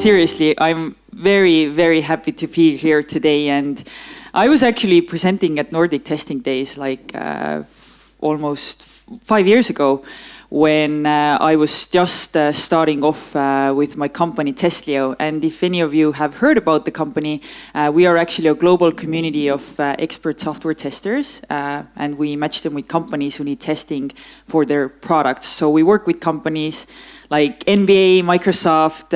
seriously, I'm very, very happy to be here today. And I was actually presenting at Nordic Testing Days like almost 5 years ago, when I was just starting off with my company Testlio. And if any of you have heard about the company, we are actually a global community of expert software testers, and we match them with companies who need testing for their products. So we work with companies like NBA, Microsoft,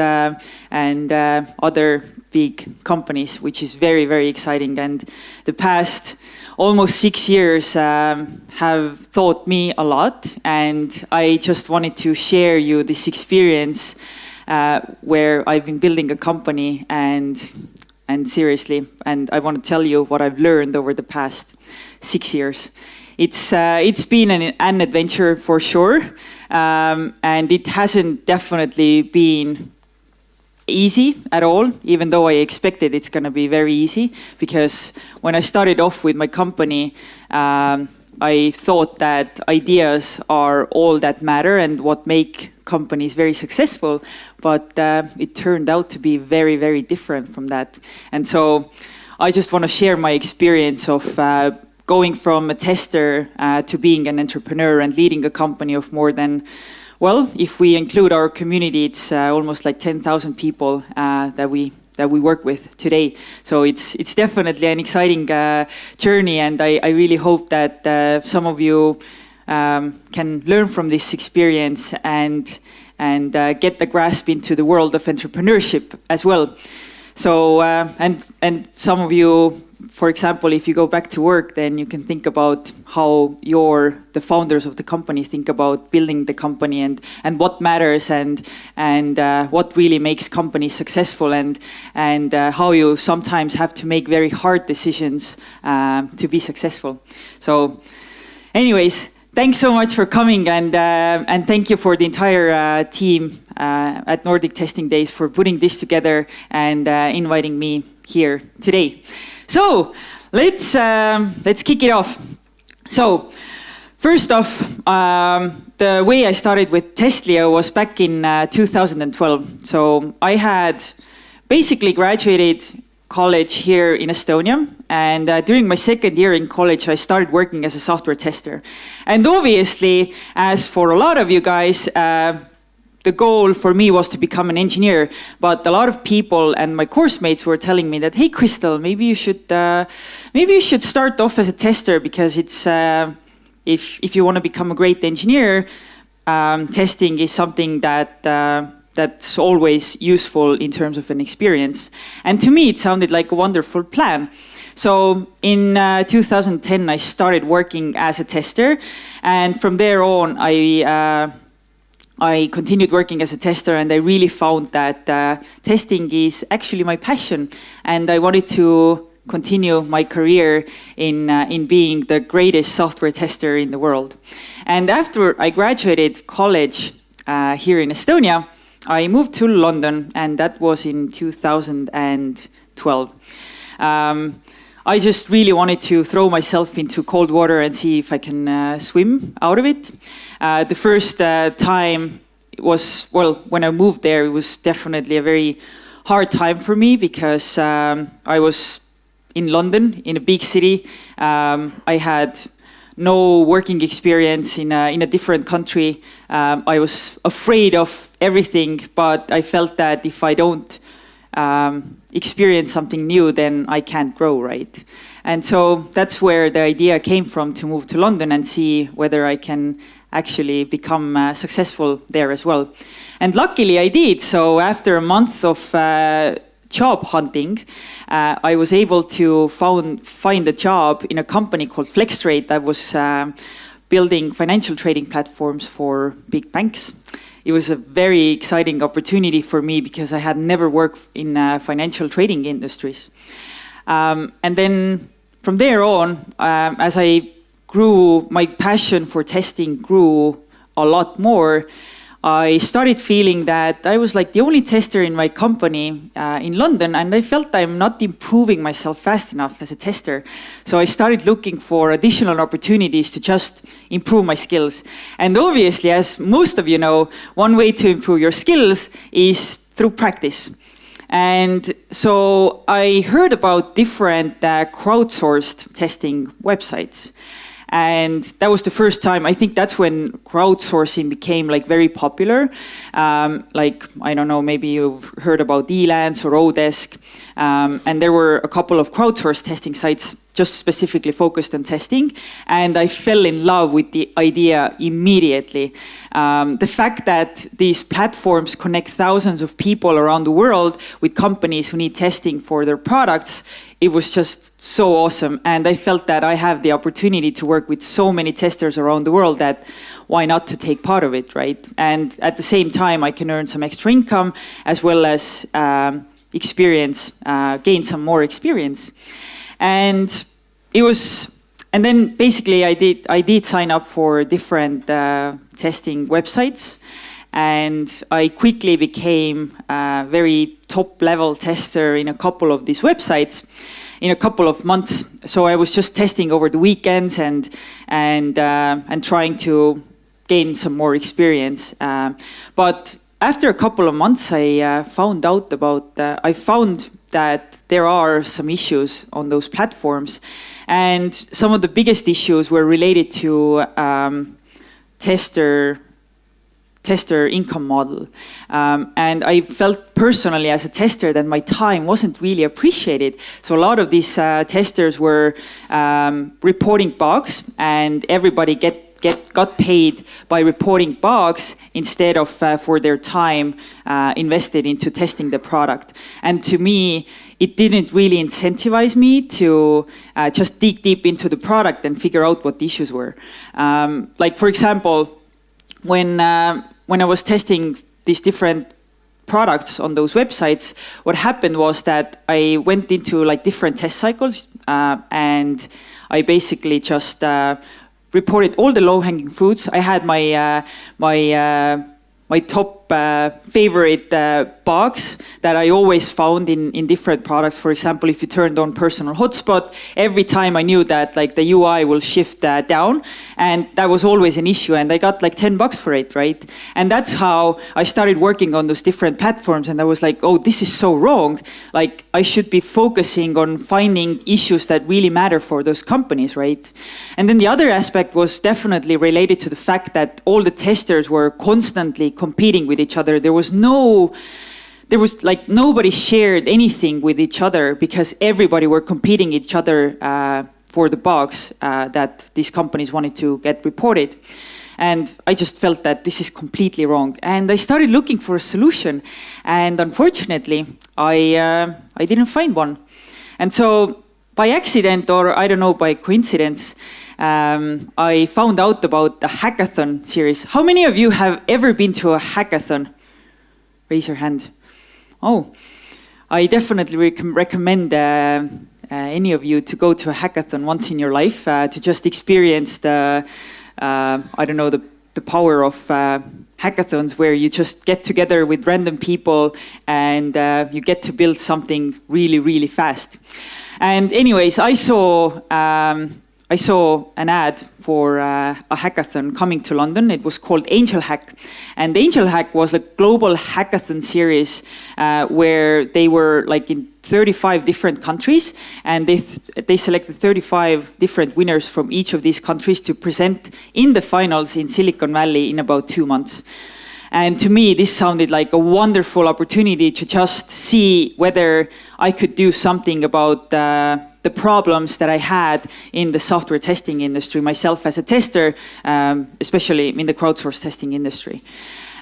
and other big companies, which is very, very exciting. And the past almost 6 years have taught me a lot, and I just wanted to share you this experience where I've been building a company, and seriously, and I want to tell you what I've learned over the past 6 years. It's been an adventure for sure, and it hasn't definitely been easy at all, even though I expected it's going to be very easy, because when I started off with my company, I thought that ideas are all that matter and what make companies very successful, but it turned out to be very, very different from that. And so I just want to share my experience of going from a tester to being an entrepreneur and leading a company of more than, well, if we include our community, it's almost like 10,000 people that we work with today. So it's definitely an exciting journey, and I really hope that some of you can learn from this experience and get the grasp into the world of entrepreneurship as well. So and some of you, for example, if you go back to work, then you can think about how the founders of the company think about building the company and what matters and what really makes companies successful, and how you sometimes have to make very hard decisions to be successful. So anyways, thanks so much for coming, and thank you for the entire team at Nordic Testing Days for putting this together and inviting me here today. So let's kick it off. So first off, the way I started with Testlio was back in 2012. So I had basically graduated college here in Estonia, and during my second year in college, I started working as a software tester. And obviously, as for a lot of you guys, the goal for me was to become an engineer, but a lot of people and my course mates were telling me that, hey, Kristel, maybe you should start off as a tester, because it's if you want to become a great engineer, testing is something that's always useful in terms of an experience. And to me, it sounded like a wonderful plan. So in 2010, I started working as a tester, and from there on, I continued working as a tester, and I really found that testing is actually my passion, and I wanted to continue my career in being the greatest software tester in the world. And after I graduated college here in Estonia, I moved to London, and that was in 2012. I just really wanted to throw myself into cold water and see if I can swim out of it. The first time was, well, when I moved there, it was definitely a very hard time for me, because I was in London, in a big city. I had no working experience in a different country. I was afraid of everything, but I felt that if I don't experience something new, then I can't grow, right? And so that's where the idea came from, to move to London and see whether I can actually become successful there as well. And luckily I did. So after a month of job hunting, I was able to find a job in a company called FlexTrade that was building financial trading platforms for big banks. It was a very exciting opportunity for me, because I had never worked in financial trading industries. And then from there on, as I grew, my passion for testing grew a lot more. I started feeling that I was like the only tester in my company in London, and I felt I'm not improving myself fast enough as a tester. So I started looking for additional opportunities to just improve my skills. And obviously, as most of you know, one way to improve your skills is through practice. And so I heard about different crowdsourced testing websites. And that was the first time. I think that's when crowdsourcing became like very popular. Like, I don't know, maybe you've heard about Elance or Odesk. And there were a couple of crowdsourced testing sites just specifically focused on testing. And I fell in love with the idea immediately. The fact that these platforms connect thousands of people around the world with companies who need testing for their products, it was just so awesome. And I felt that I have the opportunity to work with so many testers around the world that why not to take part of it, right? And at the same time, I can earn some extra income as well as experience, gain some more experience. And it was, and then basically I did sign up for different testing websites. And I quickly became a very top-level tester in a couple of these websites in a couple of months. So I was just testing over the weekends and trying to gain some more experience. But after a couple of months, I found out about. I found that there are some issues on those platforms, and some of the biggest issues were related to tester income model. And I felt personally as a tester that my time wasn't really appreciated. So a lot of these testers were reporting bugs, and everybody got paid by reporting bugs instead of for their time invested into testing the product. And to me, it didn't really incentivize me to just dig deep into the product and figure out what the issues were. Like, for example, when I was testing these different products on those websites, what happened was that I went into like different test cycles, and I basically just reported all the low-hanging fruits. I had my top favorite bugs that I always found in different products. For example, if you turned on personal hotspot, every time I knew that like the UI will shift down, and that was always an issue, and I got like $10 for it, right? And that's how I started working on those different platforms, and I was like, oh, this is so wrong. Like, I should be focusing on finding issues that really matter for those companies, right? And then the other aspect was definitely related to the fact that all the testers were constantly competing with each other. There was like nobody shared anything with each other because everybody were competing each other for the bugs that these companies wanted to get reported. And I just felt that this is completely wrong. And I started looking for a solution. And unfortunately, I didn't find one. And so by accident, or I don't know, by coincidence, I found out about the hackathon series. How many of you have ever been to a hackathon? Raise your hand. Oh, I definitely recommend any of you to go to a hackathon once in your life to just experience the, I don't know, the power of hackathons, where you just get together with random people and you get to build something really, really fast. And anyways, I saw an ad for a hackathon coming to London. It was called Angel Hack. And Angel Hack was a global hackathon series where they were like in 35 different countries, and they selected 35 different winners from each of these countries to present in the finals in Silicon Valley in about 2 months. And to me, this sounded like a wonderful opportunity to just see whether I could do something about the problems that I had in the software testing industry, myself as a tester, especially in the crowdsourced testing industry.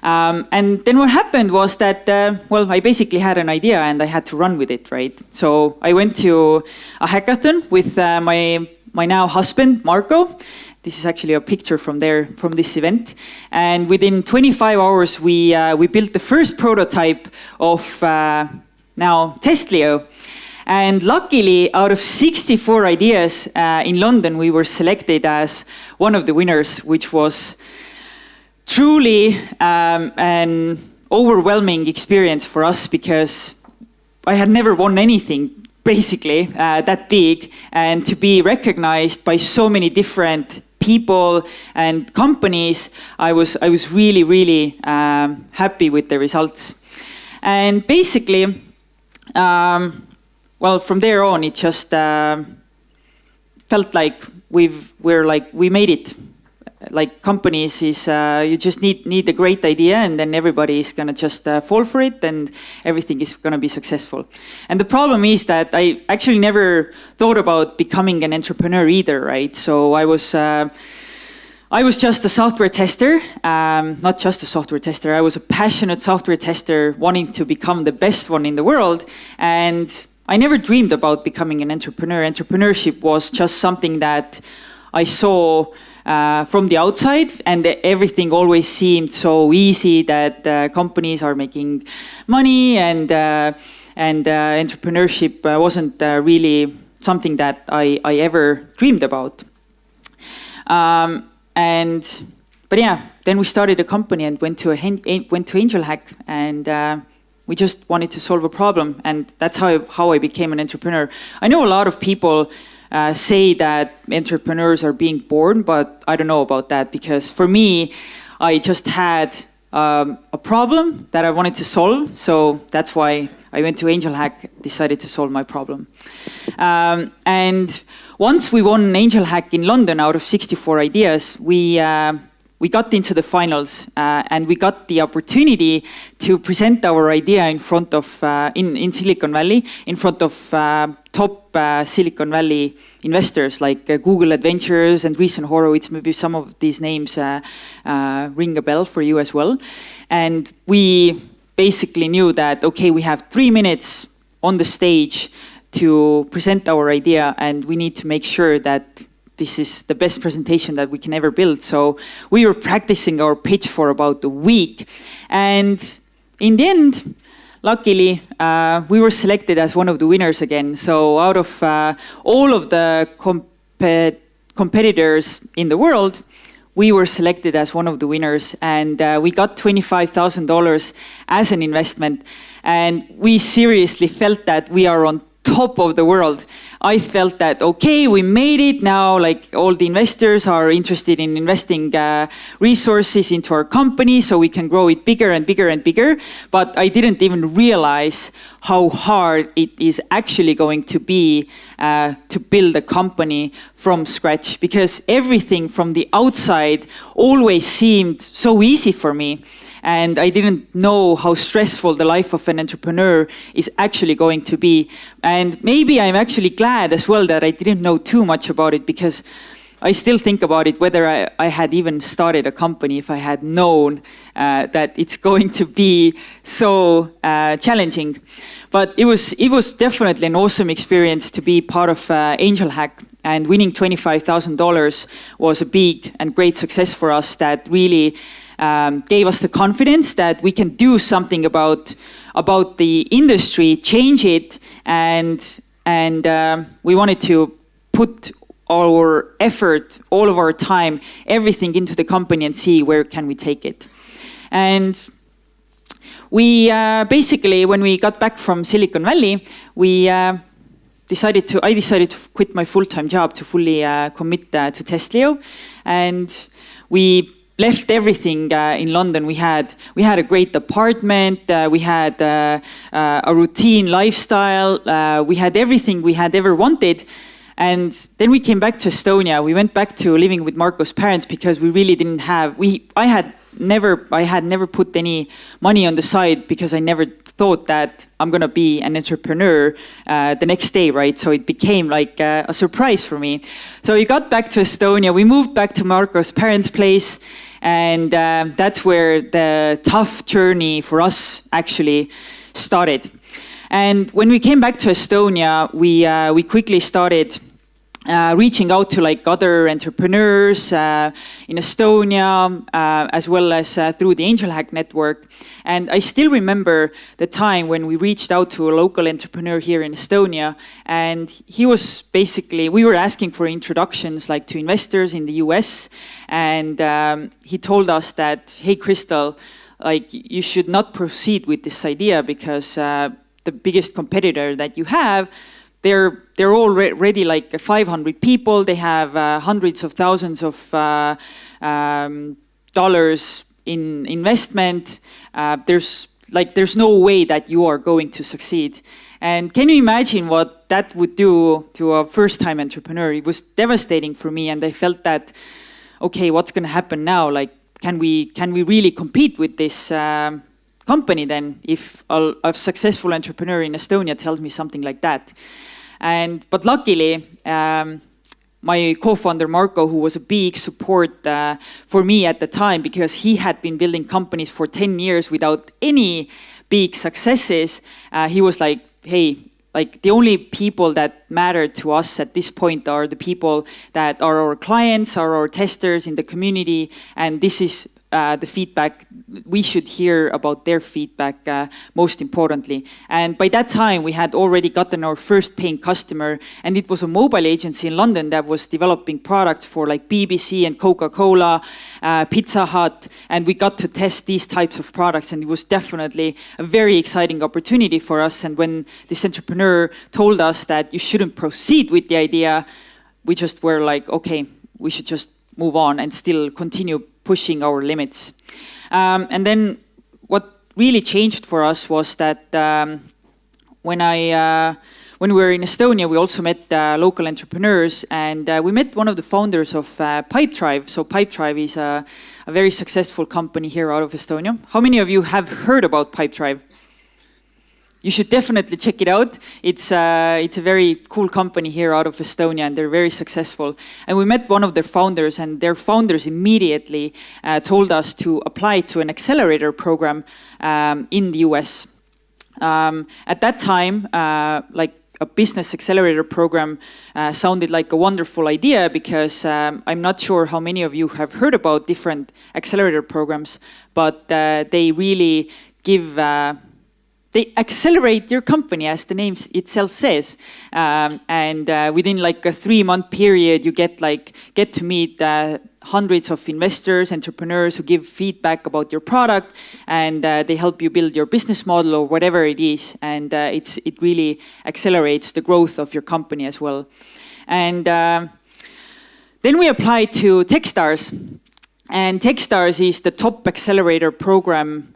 And then what happened was that, I basically had an idea and I had to run with it, right? So I went to a hackathon with my now husband, Marco. This is actually a picture from this event. And within 25 hours, we built the first prototype of now Testlio. And luckily, out of 64 ideas in London, we were selected as one of the winners, which was truly an overwhelming experience for us, because I had never won anything, basically, that big. And to be recognized by so many different people and companies, I was really, really happy with the results. And basically, well, from there on, it just felt like we made it. Like companies is you just need a great idea, and then everybody is gonna just fall for it, and everything is gonna be successful. And the problem is that I actually never thought about becoming an entrepreneur either, right? So I was just a software tester, not just a software tester. I was a passionate software tester wanting to become the best one in the world. And I never dreamed about becoming an entrepreneur. Entrepreneurship was just something that I saw from the outside, and everything always seemed so easy that companies are making money, and entrepreneurship wasn't really something that I ever dreamed about. But yeah, then we started a company and went to Angel Hack, and we just wanted to solve a problem, and that's how I became an entrepreneur. I know a lot of people say that entrepreneurs are being born, but I don't know about that, because for me, I just had a problem that I wanted to solve, so that's why I went to Angel Hack, decided to solve my problem. And once we won Angel Hack in London out of 64 ideas, we got into the finals, and we got the opportunity to present our idea in front of in Silicon Valley, in front of top Silicon Valley investors like Google Adventures and Andreessen Horowitz. Maybe some of these names ring a bell for you as well. And we basically knew that, okay, we have 3 minutes on the stage to present our idea, and we need to make sure that this is the best presentation that we can ever build. So we were practicing our pitch for about a week. And in the end, luckily, we were selected as one of the winners again. So out of all of the competitors in the world, we were selected as one of the winners, and we got $25,000 as an investment. And we seriously felt that we are on top of the world. I felt that, okay, we made it now, like all the investors are interested in investing resources into our company so we can grow it bigger and bigger and bigger. But I didn't even realize how hard it is actually going to be to build a company from scratch, because everything from the outside always seemed so easy for me. And I didn't know how stressful the life of an entrepreneur is actually going to be. And maybe I'm actually glad as well that I didn't know too much about it, because I still think about it, whether I had even started a company if I had known that it's going to be so challenging. But it was definitely an awesome experience to be part of Angel Hack, and winning $25,000 was a big and great success for us that really gave us the confidence that we can do something about the industry, change it, and we wanted to put our effort, all of our time, everything into the company and see where can we take it. And we basically, when we got back from Silicon Valley, I decided to quit my full-time job to fully commit to Testlio, and we left everything in London. We had a great apartment, we had a routine lifestyle, we had everything we had ever wanted. And then we came back to Estonia. We went back to living with Marco's parents because we really didn't have. I had never put any money on the side because I never thought that I'm gonna be an entrepreneur the next day, right? So it became like a surprise for me. So we got back to Estonia. We moved back to Marco's parents' place, and that's where the tough journey for us actually started. And when we came back to Estonia, we quickly started reaching out to like other entrepreneurs in Estonia, as well as through the Angel Hack network. And I still remember the time when we reached out to a local entrepreneur here in Estonia, and he was basically, we were asking for introductions like to investors in the US, and he told us that, hey, Kristel, like you should not proceed with this idea because the biggest competitor that you have, they're already like 500 people. They have hundreds of thousands of dollars in investment. There's like there's no way that you are going to succeed. And can you imagine what that would do to a first-time entrepreneur? It was devastating for me, and I felt that, okay, what's going to happen now? Like, can we really compete with this company then if a successful entrepreneur in Estonia tells me something like that? But luckily, my co-founder Marko, who was a big support for me at the time, because he had been building companies for 10 years without any big successes, he was like, hey, like the only people that matter to us at this point are the people that are our clients, are our testers in the community, and this is the feedback. We should hear about their feedback most importantly. And by that time, we had already gotten our first paying customer, and it was a mobile agency in London that was developing products for like BBC and Coca-Cola, Pizza Hut, and we got to test these types of products, and it was definitely a very exciting opportunity for us. And when this entrepreneur told us that you shouldn't proceed with the idea, we just were like, okay, we should just move on and still continue pushing our limits. And then what really changed for us was that when we were in Estonia, we also met local entrepreneurs, and we met one of the founders of Pipedrive. So Pipedrive is a very successful company here out of Estonia. How many of you have heard about Pipedrive? You should definitely check it out. It's a very cool company here out of Estonia, and they're very successful. And we met one of their founders, and their founders immediately told us to apply to an accelerator program in the US. At that time, like a business accelerator program sounded like a wonderful idea, because I'm not sure how many of you have heard about different accelerator programs, but they really give they accelerate your company, as the name itself says. And within like a 3-month period, you get to meet hundreds of investors, entrepreneurs who give feedback about your product, and they help you build your business model or whatever it is. And it really accelerates the growth of your company as well. And then we applied to Techstars. And Techstars is the top accelerator program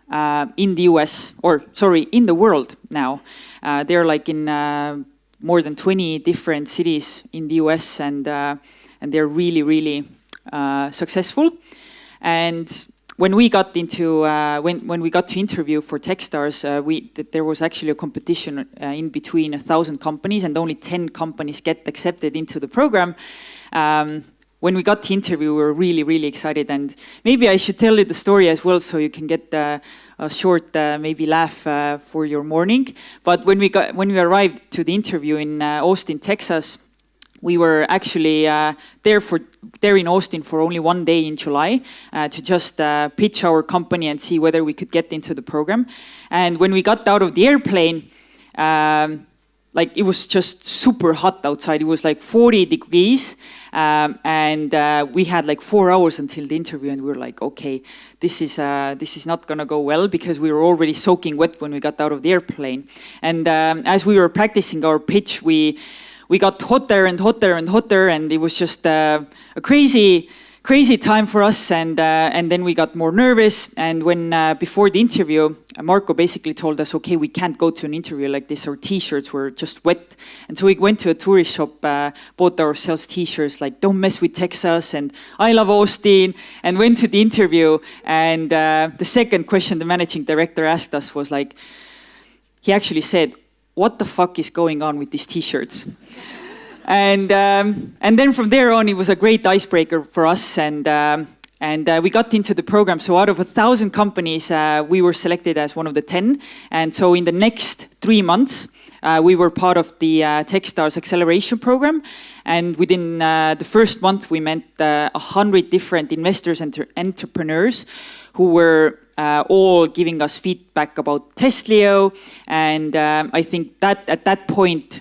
in the US, in the world now. They're like in more than 20 different cities in the US, and they're really, really successful. And when we got into when we got to interview for Techstars, there was actually a competition in between 1,000 companies, and only 10 companies get accepted into the program. When we got to interview, we were really, really excited, and maybe I should tell you the story as well, so you can get a short, maybe laugh for your morning. But when we arrived to the interview in Austin, Texas, we were actually there in Austin for only 1 day in July to just pitch our company and see whether we could get into the program. And when we got out of the airplane, like it was just super hot outside. It was like 40 degrees, and we had like 4 hours until the interview, and we were like, okay, this is not gonna go well, because we were already soaking wet when we got out of the airplane. And as we were practicing our pitch, we got hotter and hotter and hotter, and it was just a crazy time for us, and then we got more nervous. And when before the interview, Marko basically told us, okay, we can't go to an interview like this, our t-shirts were just wet. And so we went to a tourist shop, bought ourselves t-shirts like "Don't mess with Texas" and "I love Austin," and went to the interview. And the second question the managing director asked us was like, he actually said, "What the fuck is going on with these t-shirts?" And then from there on, it was a great icebreaker for us, and we got into the program. So out of 1,000 companies, we were selected as one of the 10. And so in the next 3 months, we were part of the Techstars acceleration program. And within the first month, we met 100 different investors and entrepreneurs who were all giving us feedback about Testlio. And I think that at that point,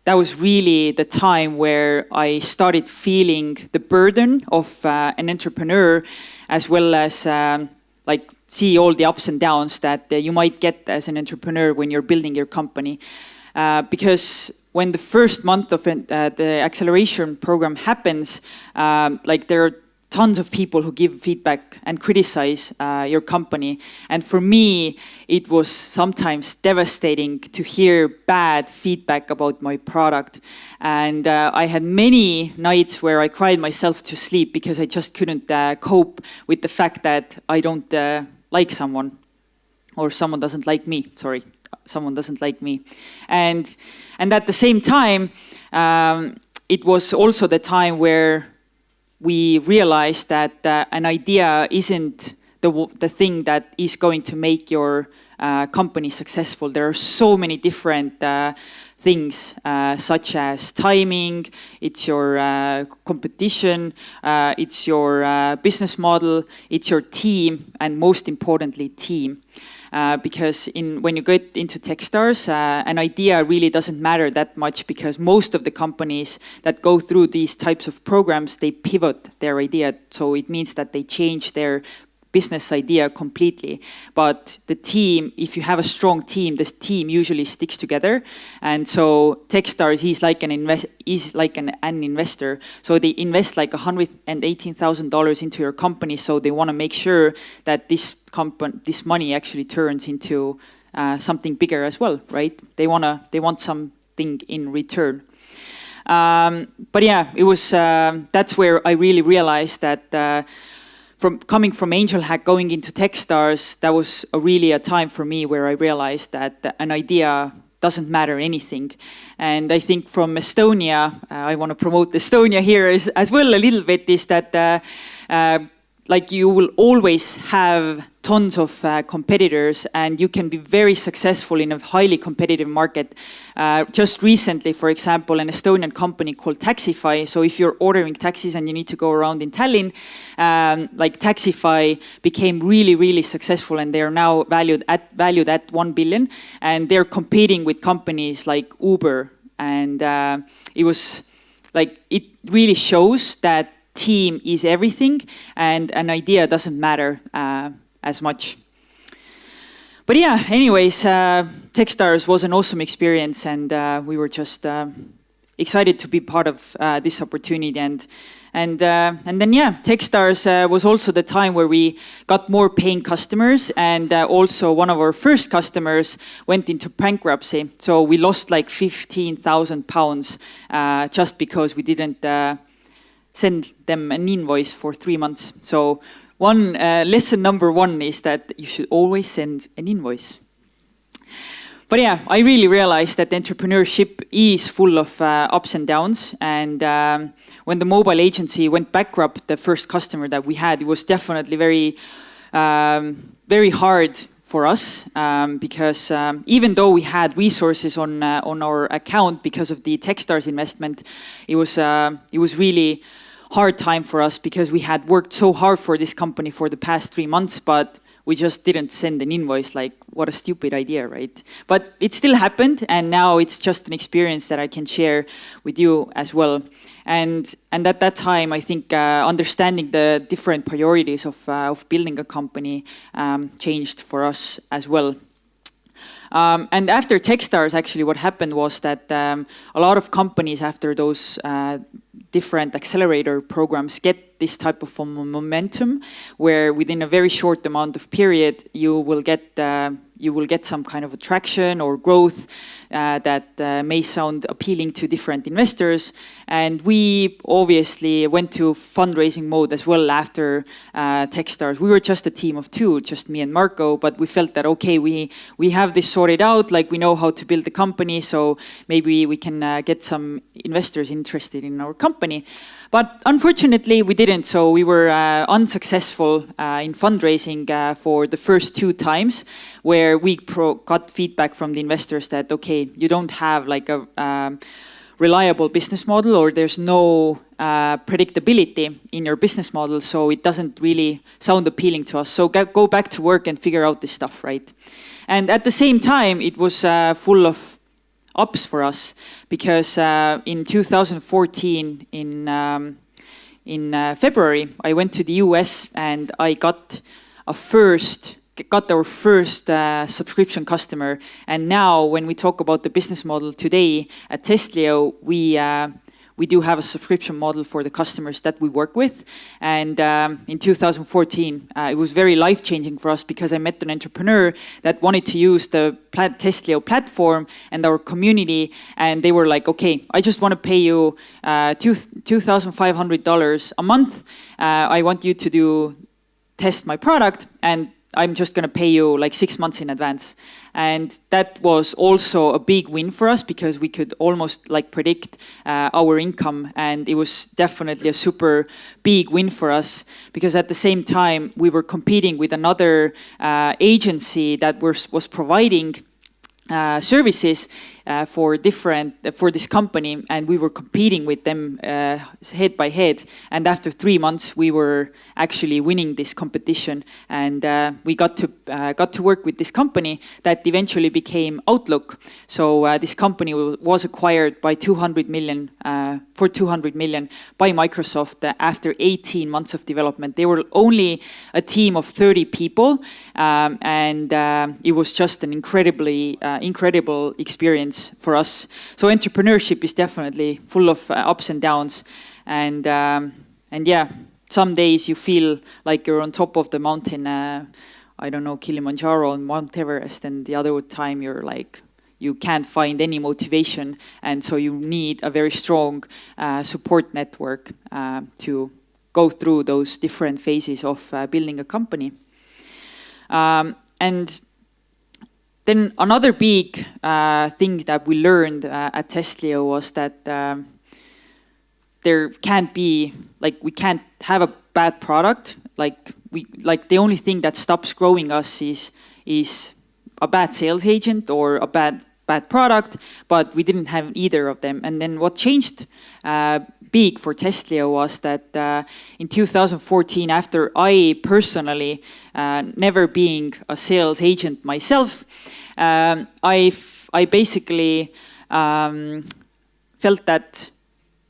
that was really the time where I started feeling the burden of an entrepreneur, as well as like see all the ups and downs that you might get as an entrepreneur when you're building your company. Because when the first month of the acceleration program happens, like there are tons of people who give feedback and criticize your company. And for me, it was sometimes devastating to hear bad feedback about my product. And I had many nights where I cried myself to sleep because I just couldn't cope with the fact that I don't like someone, or someone doesn't like me, sorry. Someone doesn't like me. And at the same time, it was also the time where we realized that an idea isn't the thing that is going to make your company successful. There are so many different things, such as timing, it's your competition, it's your business model, it's your team, and most importantly, team. Because when you get into Techstars, an idea really doesn't matter that much, because most of the companies that go through these types of programs, they pivot their idea. So it means that they change their business idea completely. But the team, if you have a strong team, this team usually sticks together. And so Techstars is like an investor. So they invest like $118,000 into your company. So they want to make sure that this money actually turns into something bigger as well, right? They want something in return. But yeah, it was that's where I really realized that. Coming from Angel Hack, going into Techstars, that was really a time for me where I realized that an idea doesn't matter anything. And I think from Estonia, I want to promote Estonia here as well a little bit, is that like you will always have tons of competitors, and you can be very successful in a highly competitive market. Just recently, for example, an Estonian company called Taxify. So if you're ordering taxis and you need to go around in Tallinn, like Taxify became really, really successful, and they are now valued at 1 billion, and they're competing with companies like Uber. And it was like, it really shows that team is everything, and an idea doesn't matter as much. But yeah, anyways, Techstars was an awesome experience, and we were just excited to be part of this opportunity. And then yeah, Techstars was also the time where we got more paying customers, and also one of our first customers went into bankruptcy. So we lost like £15,000 just because we didn't send them an invoice for 3 months. So lesson number 1 is that you should always send an invoice. But yeah, I really realized that entrepreneurship is full of ups and downs. And when the mobile agency went bankrupt, the first customer that we had, it was definitely very, very hard for us, because even though we had resources on our account because of the Techstars investment, it was really hard time for us, because we had worked so hard for this company for the past 3 months, but we just didn't send an invoice. Like, what a stupid idea, right? But it still happened, and now it's just an experience that I can share with you as well. And at that time, I think understanding the different priorities of building a company changed for us as well. And after Techstars, actually, what happened was that a lot of companies, after those different accelerator programs, get this type of momentum, where within a very short amount of period, you will get some kind of attraction or growth that may sound appealing to different investors. And we obviously went to fundraising mode as well after Techstars. We were just a team of 2, just me and Marco, but we felt that, okay, we have this sorted out, like we know how to build a company, so maybe we can get some investors interested in our company. But unfortunately, we didn't. So we were unsuccessful in fundraising for the first 2 times, where we got feedback from the investors that, okay, you don't have like a reliable business model, or there's no predictability in your business model, so it doesn't really sound appealing to us. So go back to work and figure out this stuff, right? And at the same time, it was full of ups for us, because in 2014, in February, I went to the US, and I got our first subscription customer. And now, when we talk about the business model today at Testlio, we do have a subscription model for the customers that we work with. And in 2014, it was very life-changing for us because I met an entrepreneur that wanted to use the Testlio platform and our community. And they were like, okay, I just want to pay you $2,500 a month. I want you to test my product, and I'm just going to pay you like 6 months in advance. And that was also a big win for us because we could almost like predict our income. And it was definitely a super big win for us because at the same time, we were competing with another agency that was providing services for this company, and we were competing with them head by head. And after 3 months, we were actually winning this competition, and we got to work with this company that eventually became Outlook. So this company was acquired by 200 million for 200 million by Microsoft after 18 months of development. They were only a team of 30 people, and it was just an incredible experience for us. So entrepreneurship is definitely full of ups and downs, and yeah, some days you feel like you're on top of the mountain, I don't know, Kilimanjaro and Mount Everest, and the other time you're like, you can't find any motivation, and so you need a very strong support network to go through those different phases of building a company. And then another big thing that we learned at Testlio was that there can't be, like, we can't have a bad product. Like the only thing that stops growing us is a bad sales agent or a bad product, but we didn't have either of them. And then what changed big for Testlio was that in 2014, after I personally, never being a sales agent myself, I basically felt that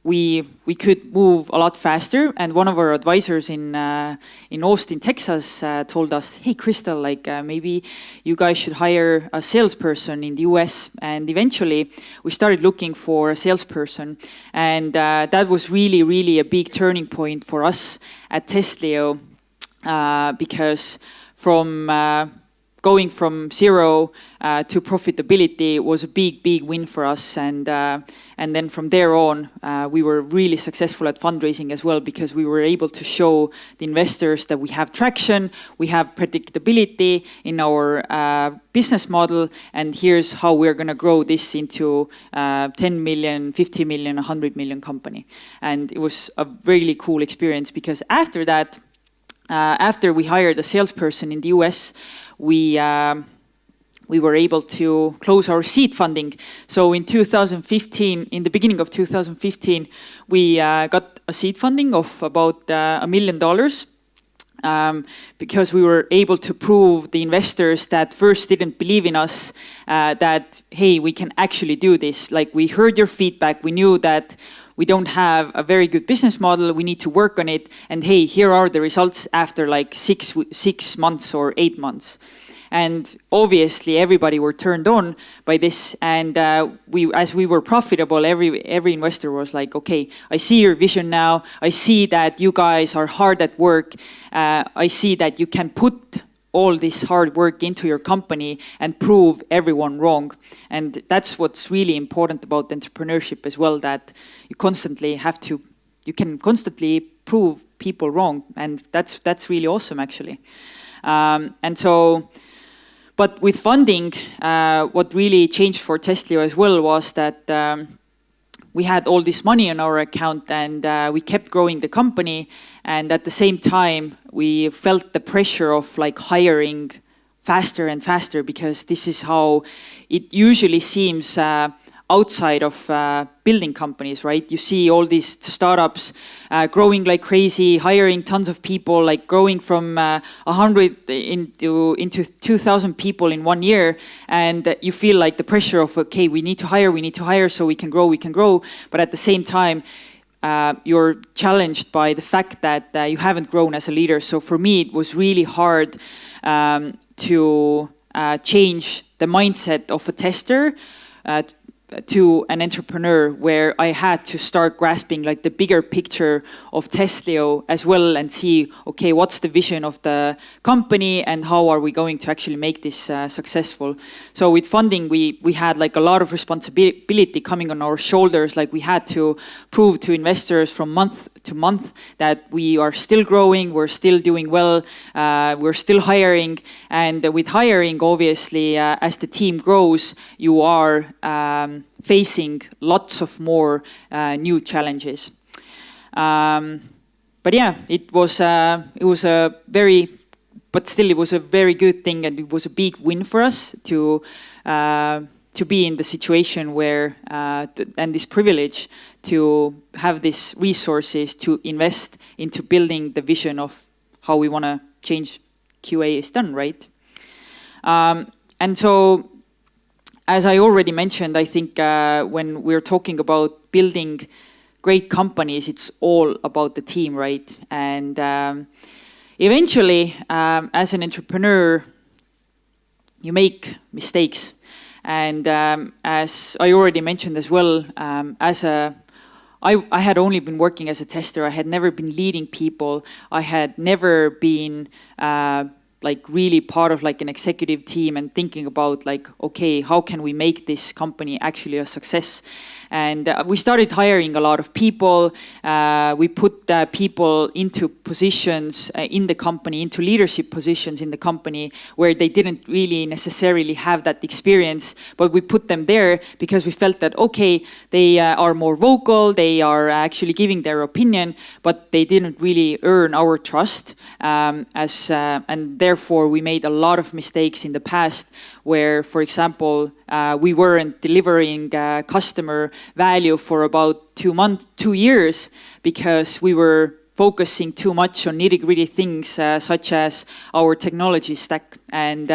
we could move a lot faster, and one of our advisors in Austin, Texas, told us, "Hey, Kristel, like maybe you guys should hire a salesperson in the US." And eventually, we started looking for a salesperson, and that was really a big turning point for us at Testlio, because from going from zero to profitability was a big win for us, and then from there on we were really successful at fundraising as well, because we were able to show the investors that we have traction, we have predictability in our business model, and here's how we're going to grow this into 10 million, 50 million, 100 million company. And it was a really cool experience, because after that, after we hired a salesperson in the US, we were able to close our seed funding. So in 2015, in the beginning of 2015, we got a seed funding of about $1 million, because we were able to prove the investors that first didn't believe in us, that, hey, we can actually do this. Like, we heard your feedback, we knew that we don't have a very good business model, we need to work on it, and hey, here are the results after like 6 months or 8 months. And obviously everybody were turned on by this, and as we were profitable, every investor was like, okay, I see your vision now, I see that you guys are hard at work, I see that you can put all this hard work into your company and prove everyone wrong. And that's what's really important about entrepreneurship as well, that you can constantly prove people wrong, and that's really awesome, actually. But with funding, what really changed for Testlio as well was that we had all this money on our account, and we kept growing the company. And at the same time, we felt the pressure of like hiring faster and faster, because this is how it usually seems outside of building companies, right? You see all these startups growing like crazy, hiring tons of people, like growing from 100 into 2,000 people in 1 year. And you feel like the pressure of, okay, we need to hire so we can grow. But at the same time, you're challenged by the fact that you haven't grown as a leader. So for me, it was really hard to change the mindset of a tester to an entrepreneur, where I had to start grasping like the bigger picture of Testlio as well, and see, okay, what's the vision of the company and how are we going to actually make this successful. So with funding, we had like a lot of responsibility coming on our shoulders. Like we had to prove to investors from month to month that we are still growing, we're still doing well, we're still hiring. And with hiring, obviously, as the team grows, you are facing lots of more new challenges. But yeah, it was a very, but still it was a very good thing, and it was a big win for us to be in the situation where and this privilege to have these resources to invest into building the vision of how we want to change QA is done, right? And so, as I already mentioned, I think when we're talking about building great companies, it's all about the team, right? And eventually, as an entrepreneur, you make mistakes. And as I already mentioned as well, I had only been working as a tester. I had never been leading people. I had never been like really part of like an executive team and thinking about like, okay, how can we make this company actually a success? And we started hiring a lot of people. We put people into positions in the company, into leadership positions in the company where they didn't really necessarily have that experience, but we put them there because we felt that, okay, they are more vocal, they are actually giving their opinion, but they didn't really earn our trust. And therefore, we made a lot of mistakes in the past where, for example, we weren't delivering customer value for about 2 years because we were focusing too much on nitty-gritty things such as our technology stack. And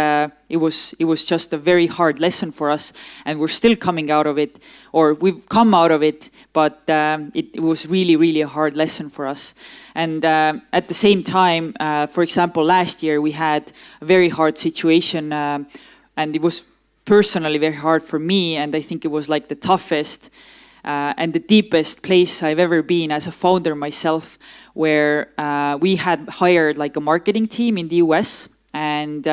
it was just a very hard lesson for us, and we're still coming out of it, or we've come out of it, but it was really, really a hard lesson for us. And at the same time, for example, last year we had a very hard situation, and it was personally very hard for me, and I think it was like the toughest and the deepest place I've ever been as a founder myself, where we had hired like a marketing team in the US, and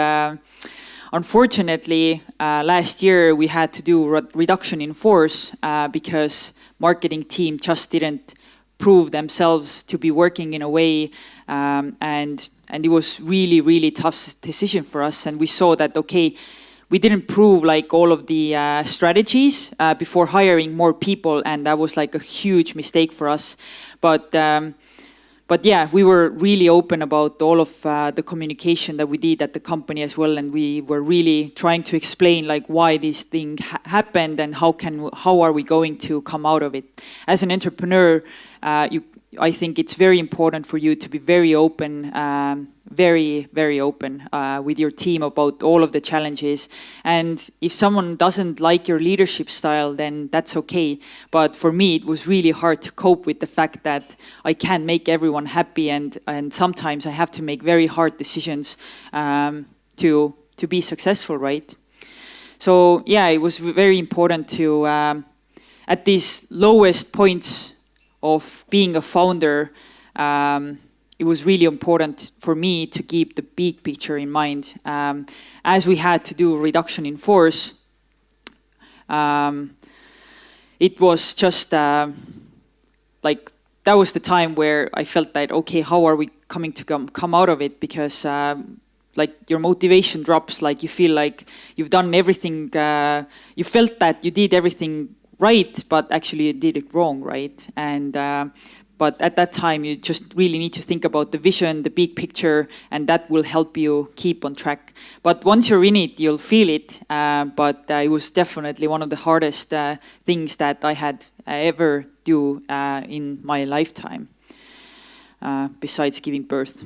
unfortunately last year we had to do reduction in force because marketing team just didn't prove themselves to be working in a way, and it was really, really tough decision for us. And we saw that, okay, we didn't prove like all of the strategies before hiring more people, and that was like a huge mistake for us. But yeah, we were really open about all of the communication that we did at the company as well, and we were really trying to explain like why this thing happened and how are we going to come out of it. As an entrepreneur, I think it's very important for you to be very open, very, very open with your team about all of the challenges. And if someone doesn't like your leadership style, then that's okay. But for me, it was really hard to cope with the fact that I can't make everyone happy, and sometimes I have to make very hard decisions to be successful, right? So yeah, it was very important to, at these lowest points of being a founder, it was really important for me to keep the big picture in mind. As we had to do a reduction in force, it was just like that was the time where I felt that, okay, how are we coming to come out of it? Because like your motivation drops, like you feel like you've done everything, you felt that you did everything right, but actually you did it wrong, right? And but at that time, you just really need to think about the vision, the big picture, and that will help you keep on track. But once you're in it, you'll feel it. But it was definitely one of the hardest things that I had ever do in my lifetime, besides giving birth.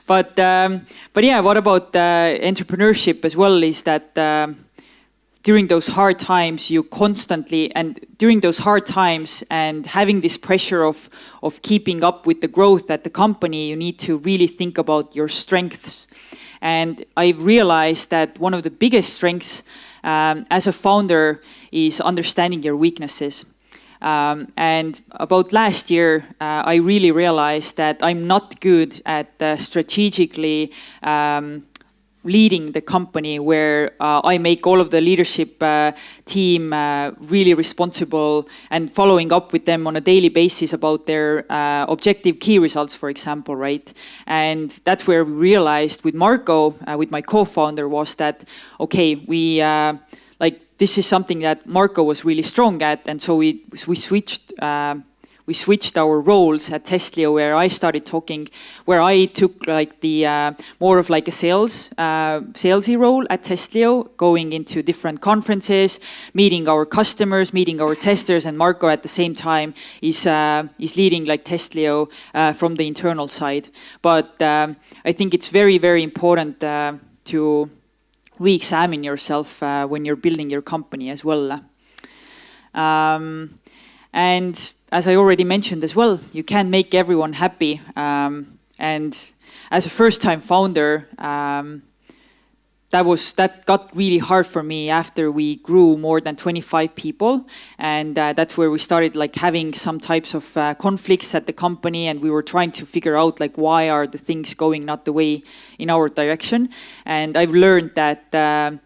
But yeah, what about entrepreneurship as well is that during those hard times, you constantly, and during those hard times and having this pressure of keeping up with the growth at the company, you need to really think about your strengths. And I've realized that one of the biggest strengths as a founder is understanding your weaknesses. And about last year, I really realized that I'm not good at strategically leading the company, where I make all of the leadership team really responsible and following up with them on a daily basis about their objective key results, for example, right? And that's where we realized with Marco, with my co-founder, was that, okay, this is something that Marco was really strong at, and so we switched our roles at Testlio, where I started talking, where I took like the more of like a salesy role at Testlio, going into different conferences, meeting our customers, meeting our testers, and Marco at the same time is leading like Testlio from the internal side. But I think it's very, very important to re-examine yourself when you're building your company as well. And as I already mentioned as well, you can make everyone happy. And as a first-time founder, that got really hard for me after we grew more than 25 people, and that's where we started like having some types of conflicts at the company, and we were trying to figure out like why are the things going not the way in our direction. And I've learned that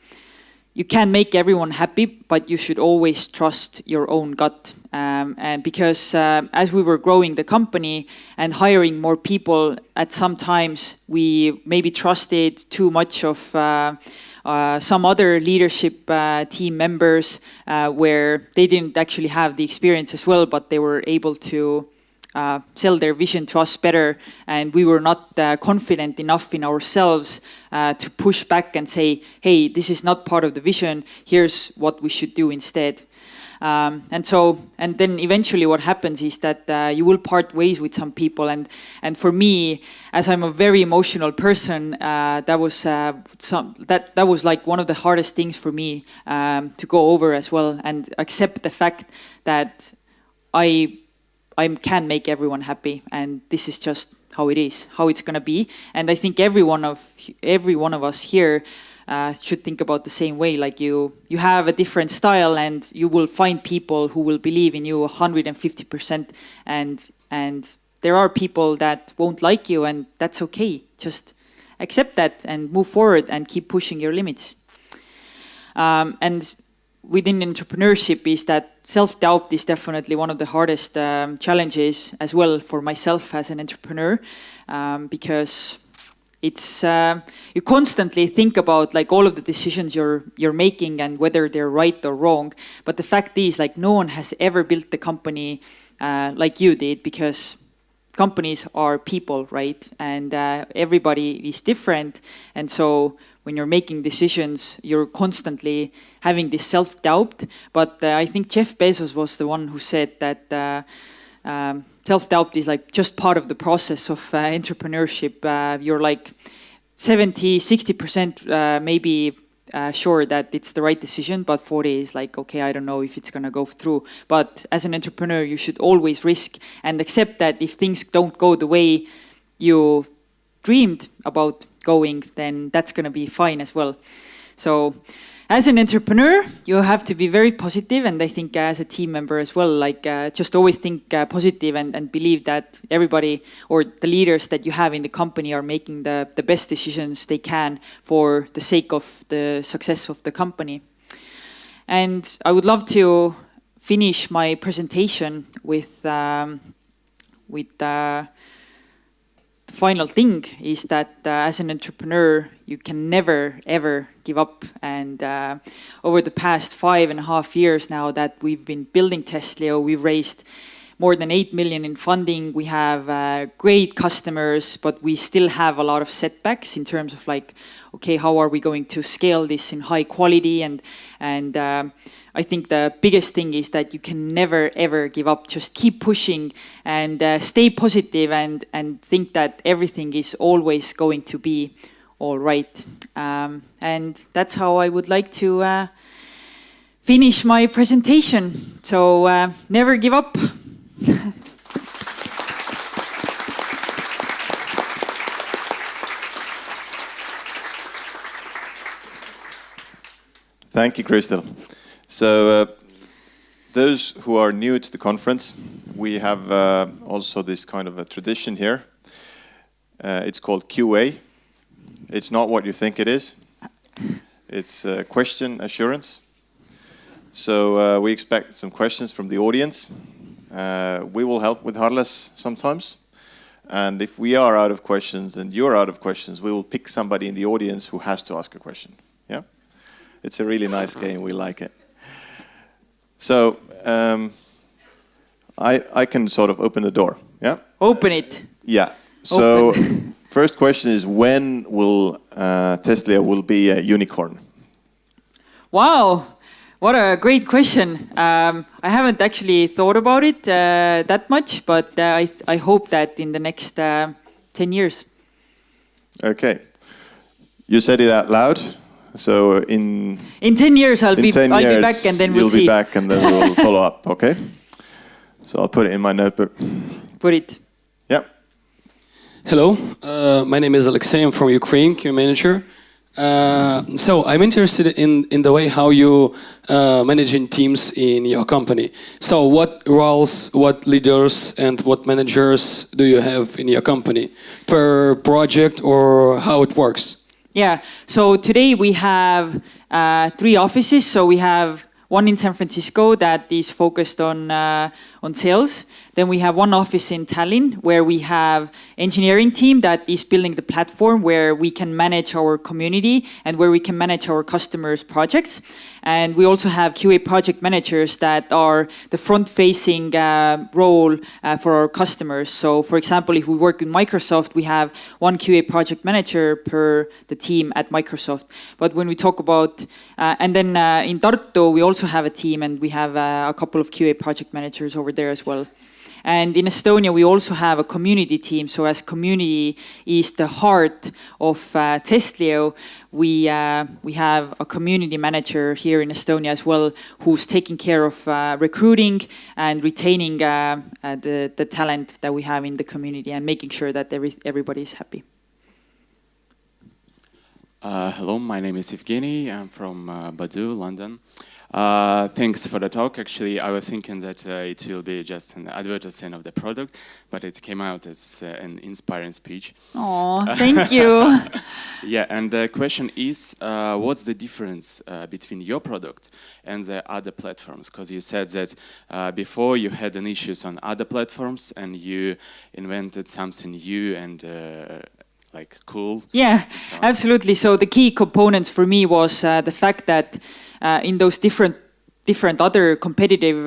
you can make everyone happy, but you should always trust your own gut. And because as we were growing the company and hiring more people, at some times we maybe trusted too much of some other leadership team members where they didn't actually have the experience as well, but they were able to sell their vision to us better, and we were not confident enough in ourselves to push back and say, hey, this is not part of the vision, here's what we should do instead. And then eventually what happens is that you will part ways with some people, and for me, as I'm a very emotional person, that was like one of the hardest things for me to go over as well, and accept the fact that I can make everyone happy, and this is just how it is, how it's gonna be. And I think every one of us here should think about the same way. Like you have a different style, and you will find people who will believe in you 150%, and there are people that won't like you, and that's okay. Just accept that and move forward and keep pushing your limits. And within entrepreneurship is that self-doubt is definitely one of the hardest challenges as well for myself as an entrepreneur, because it's you constantly think about like all of the decisions you're making and whether they're right or wrong. But the fact is, like, no one has ever built the company like you did, because companies are people, right? And everybody is different, and so when you're making decisions, you're constantly having this self-doubt. But I think Jeff Bezos was the one who said that self-doubt is like just part of the process of entrepreneurship. You're like 70-60% maybe sure that it's the right decision, but 40 is like, okay, I don't know if it's gonna go through. But as an entrepreneur, you should always risk and accept that if things don't go the way you dreamed about going, then that's going to be fine as well. So as an entrepreneur, you have to be very positive, and I think as a team member as well, like just always think positive and believe that everybody or the leaders that you have in the company are making the best decisions they can for the sake of the success of the company. And I would love to finish my presentation with the final thing is that as an entrepreneur, you can never, ever give up. And over the past 5.5 years now that we've been building Testlio, we've raised more than 8 million in funding. We have great customers, but we still have a lot of setbacks in terms of like, okay, how are we going to scale this in high quality? And I think the biggest thing is that you can never, ever give up. Just keep pushing and stay positive and think that everything is always going to be all right. And that's how I would like to finish my presentation. So never give up. Thank you, Kristel. So, those who are new to the conference, we have also this kind of a tradition here. It's called QA. It's not what you think it is. It's question assurance. So we expect some questions from the audience. We will help with Harles sometimes. And if we are out of questions and you're out of questions, we will pick somebody in the audience who has to ask a question. Yeah? It's a really nice game. We like it. So I can sort of open the door. Yeah? Open it. Yeah. So first question is, when will Testlio will be a unicorn? Wow. What a great question. I haven't actually thought about it that much, but I hope that in the next 10 years. Okay. You said it out loud. So in 10 years I'll be back and then we'll see. You'll be back and then we'll follow up, okay? So I'll put it in my notebook. Put it. Yeah. Hello, my name is Alexei. I'm from Ukraine, QA manager. So I'm interested in the way how you managing teams in your company. So what roles, what leaders, and what managers do you have in your company per project, or how it works? Yeah, so today we have 3 offices. So we have one in San Francisco that is focused on sales. Then we have one office in Tallinn where we have engineering team that is building the platform where we can manage our community and where we can manage our customers' projects. And we also have QA project managers that are the front-facing role for our customers. So for example, if we work in Microsoft, we have one QA project manager per the team at Microsoft. But when we talk about, and then in Tartu, we also have a team and we have a couple of QA project managers over there as well. And in Estonia, we also have a community team. So as community is the heart of Testlio, we have a community manager here in Estonia as well, who's taking care of recruiting and retaining the talent that we have in the community and making sure that everybody is happy. Hello, my name is Evgeny. I'm from Badu, London. Thanks for the talk. Actually, I was thinking that it will be just an advertisement of the product, but it came out as an inspiring speech. Oh, thank you. Yeah, and the question is, what's the difference between your product and the other platforms? Because you said that before you had an issues on other platforms and you invented something new and like cool. Yeah, absolutely. So the key components for me was the fact that in those different other competitive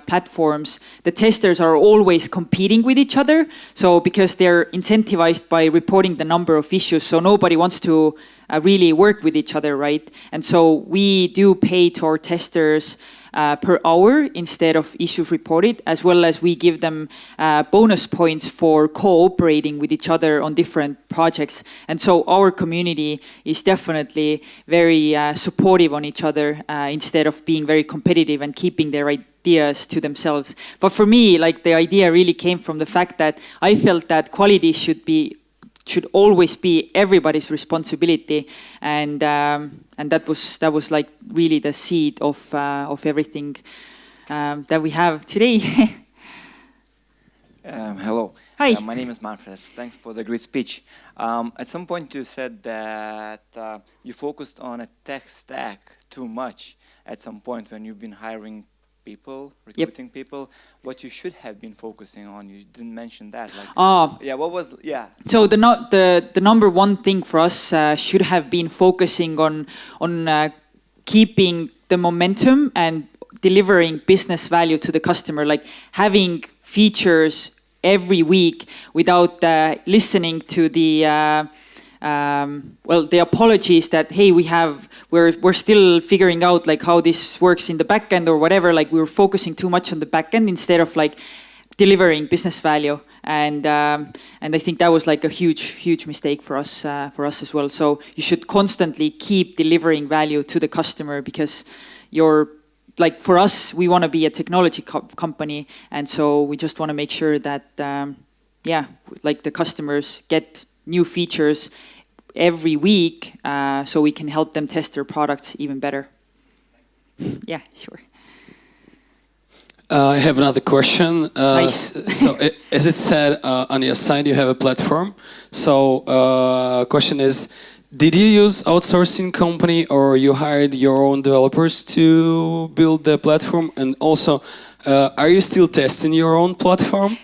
platforms, the testers are always competing with each other. So because they're incentivized by reporting the number of issues, so nobody wants to really work with each other, right? And so we do pay to our testers per hour instead of issues reported, as well as we give them bonus points for cooperating with each other on different projects. And so our community is definitely very supportive on each other instead of being very competitive and keeping their ideas to themselves. But for me, like, the idea really came from the fact that I felt that quality should always be everybody's responsibility, and that was like really the seed of everything that we have today. Hello. Hi. My name is Manfred. Thanks for the great speech. At some point you said that you focused on a tech stack too much at some point when you've been hiring people, recruiting people. What you should have been focusing on, you didn't mention that. Like, So the number one thing for us should have been focusing on keeping the momentum and delivering business value to the customer, like having features every week without listening to the the apologies that, hey, we're still figuring out like how this works in the back end or whatever. Like, we were focusing too much on the back end instead of like delivering business value, and I think that was like a huge mistake for us as well. So you should constantly keep delivering value to the customer, because like, for us, we want to be a technology company, and so we just want to make sure that like the customers get new features every week, so we can help them test their products even better. Yeah, sure. I have another question. Nice. So, as it said on your side, you have a platform. So, question is, did you use outsourcing company or you hired your own developers to build the platform? And also, are you still testing your own platform?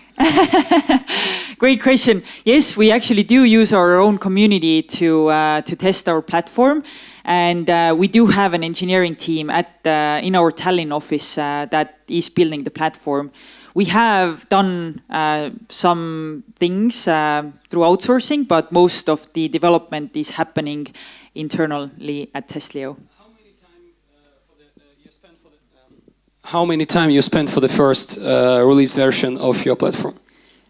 Great question. Yes, we actually do use our own community to test our platform, and we do have an engineering team in our Tallinn office that is building the platform. We have done some things through outsourcing, but most of the development is happening internally at Testlio. How many time you spent for the first release version of your platform?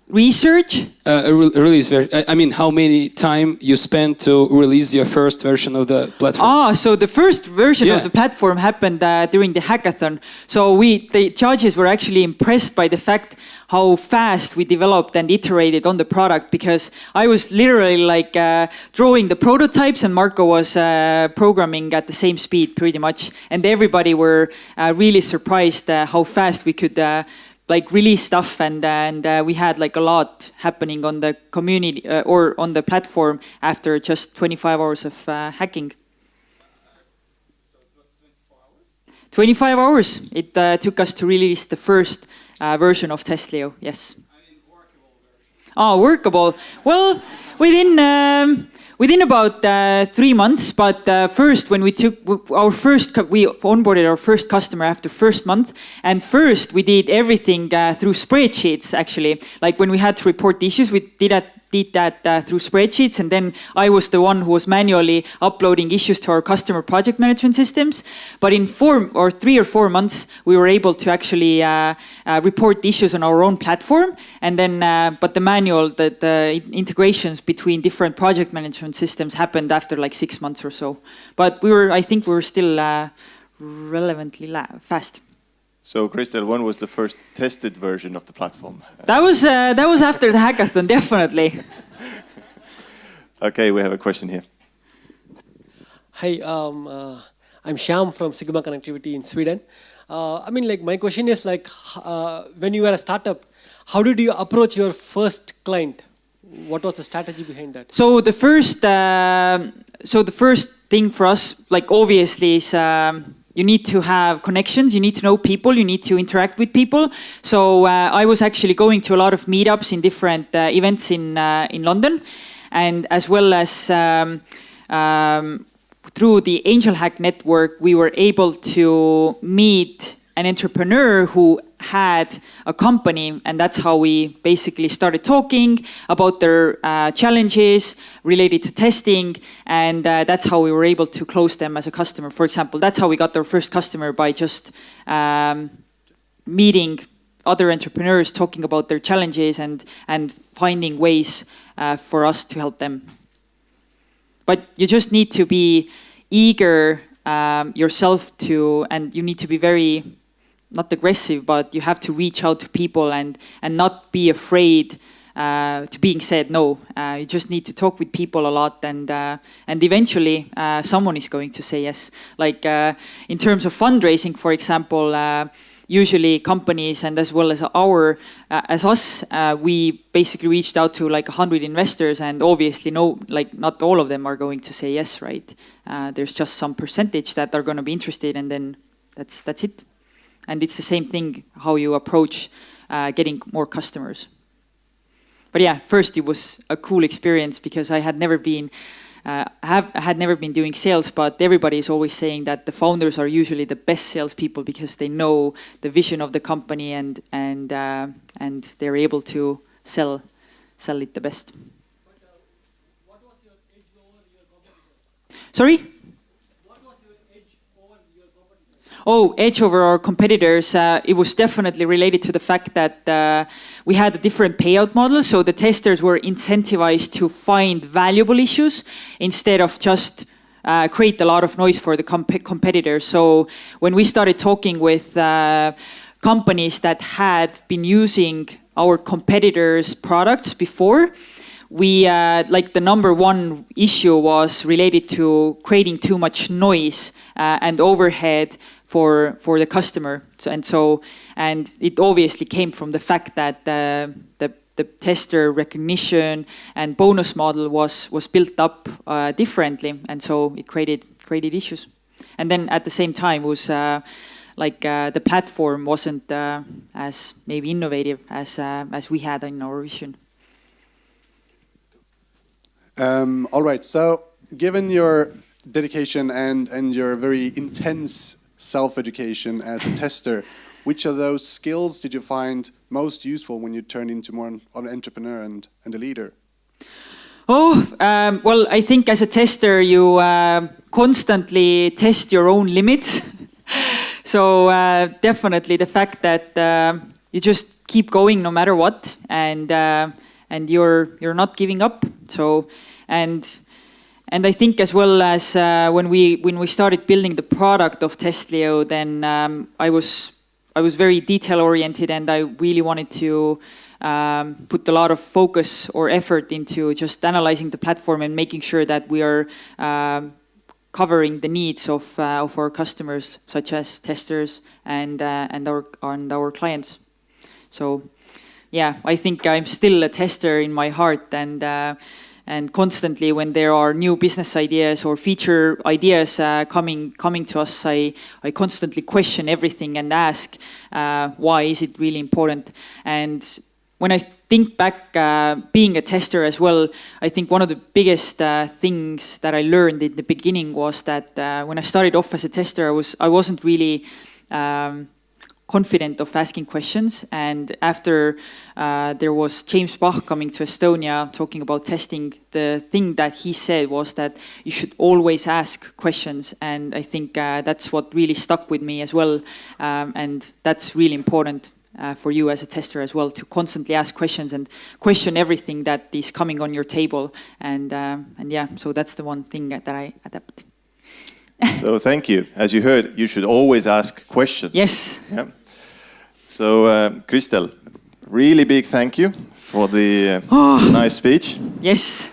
Research? Release version. I mean, how many time you spent to release your first version of the platform? So the first version of the platform happened during the hackathon. So the judges were actually impressed by the fact how fast we developed and iterated on the product, because I was literally like drawing the prototypes and Marco was programming at the same speed pretty much. And everybody were really surprised how fast we could release stuff, and we had like a lot happening on the community or on the platform after just 25 hours of hacking. So it was 24 hours? 25 hours. It took us to release the first version of Testlio, yes. I mean, workable version. Workable. Well, within about 3 months, but first when we onboarded our first customer after first month, and first we did everything through spreadsheets actually. Like when we had to report the issues, we did that through spreadsheets, and then I was the one who was manually uploading issues to our customer project management systems. But in 3 or 4 months, we were able to actually report the issues on our own platform, and then but the manual, the integrations between different project management systems happened after like 6 months or so. But I think we were still relevantly fast. So, Kristel, when was the first tested version of the platform? That was after the hackathon, definitely. Okay, we have a question here. Hi, I'm Shyam from Sigma Connectivity in Sweden. My question is when you were a startup, how did you approach your first client? What was the strategy behind that? So the first thing for us, obviously, is you need to have connections, you need to know people, you need to interact with people. So I was actually going to a lot of meetups in different events in London, and as well as through the Angel Hack network, we were able to meet an entrepreneur who had a company, and that's how we basically started talking about their challenges related to testing, and that's how we were able to close them as a customer. For example, that's how we got our first customer, by just meeting other entrepreneurs, talking about their challenges and finding ways for us to help them. But you just need to be eager yourself and you need to be very, not aggressive, but you have to reach out to people and not be afraid to being said no. You just need to talk with people a lot, and eventually someone is going to say yes. In terms of fundraising, for example, usually companies, and as well as us, we basically reached out to 100 investors, and obviously not all of them are going to say yes, right? There's just some percentage that are going to be interested, and then that's it. And it's the same thing how you approach getting more customers. But yeah, first it was a cool experience because I had never been doing sales, but everybody is always saying that the founders are usually the best salespeople because they know the vision of the company and they're able to sell it the best. But what was your edge over your competitors? Sorry? What was your edge over your competitors? Oh, edge over our competitors. It was definitely related to the fact that we had a different payout model. So the testers were incentivized to find valuable issues instead of just create a lot of noise for the competitors. So when we started talking with companies that had been using our competitors' products before, we the number one issue was related to creating too much noise and overhead for the customer. And it obviously came from the fact that the tester recognition and bonus model was built up differently, and so it created issues. And then at the same time was the platform wasn't as maybe innovative as we had in our vision. All right. So, given your dedication and your very intense self-education as a tester, which of those skills did you find most useful when you turned into more of an entrepreneur and a leader? Well, I think as a tester, you constantly test your own limits. So definitely the fact that you just keep going no matter what, and you're not giving up. So and I think as well as when we started building the product of Testlio, then I was very detail oriented, and I really wanted to put a lot of focus or effort into just analyzing the platform and making sure that we are covering the needs of our customers, such as testers and our clients. So yeah, I think I'm still a tester in my heart, and constantly when there are new business ideas or feature ideas coming to us, I constantly question everything and ask why is it really important. And when I think back being a tester as well, I think one of the biggest things that I learned in the beginning was that when I started off as a tester, I wasn't really confident of asking questions. And after there was James Bach coming to Estonia talking about testing, the thing that he said was that you should always ask questions. And I think that's what really stuck with me as well. And that's really important for you as a tester as well, to constantly ask questions and question everything that is coming on your table. And yeah, so that's the one thing that I adapt. So thank you. As you heard, you should always ask questions. Yes. Yeah. So Kristel, really big thank you for the nice speech. Yes.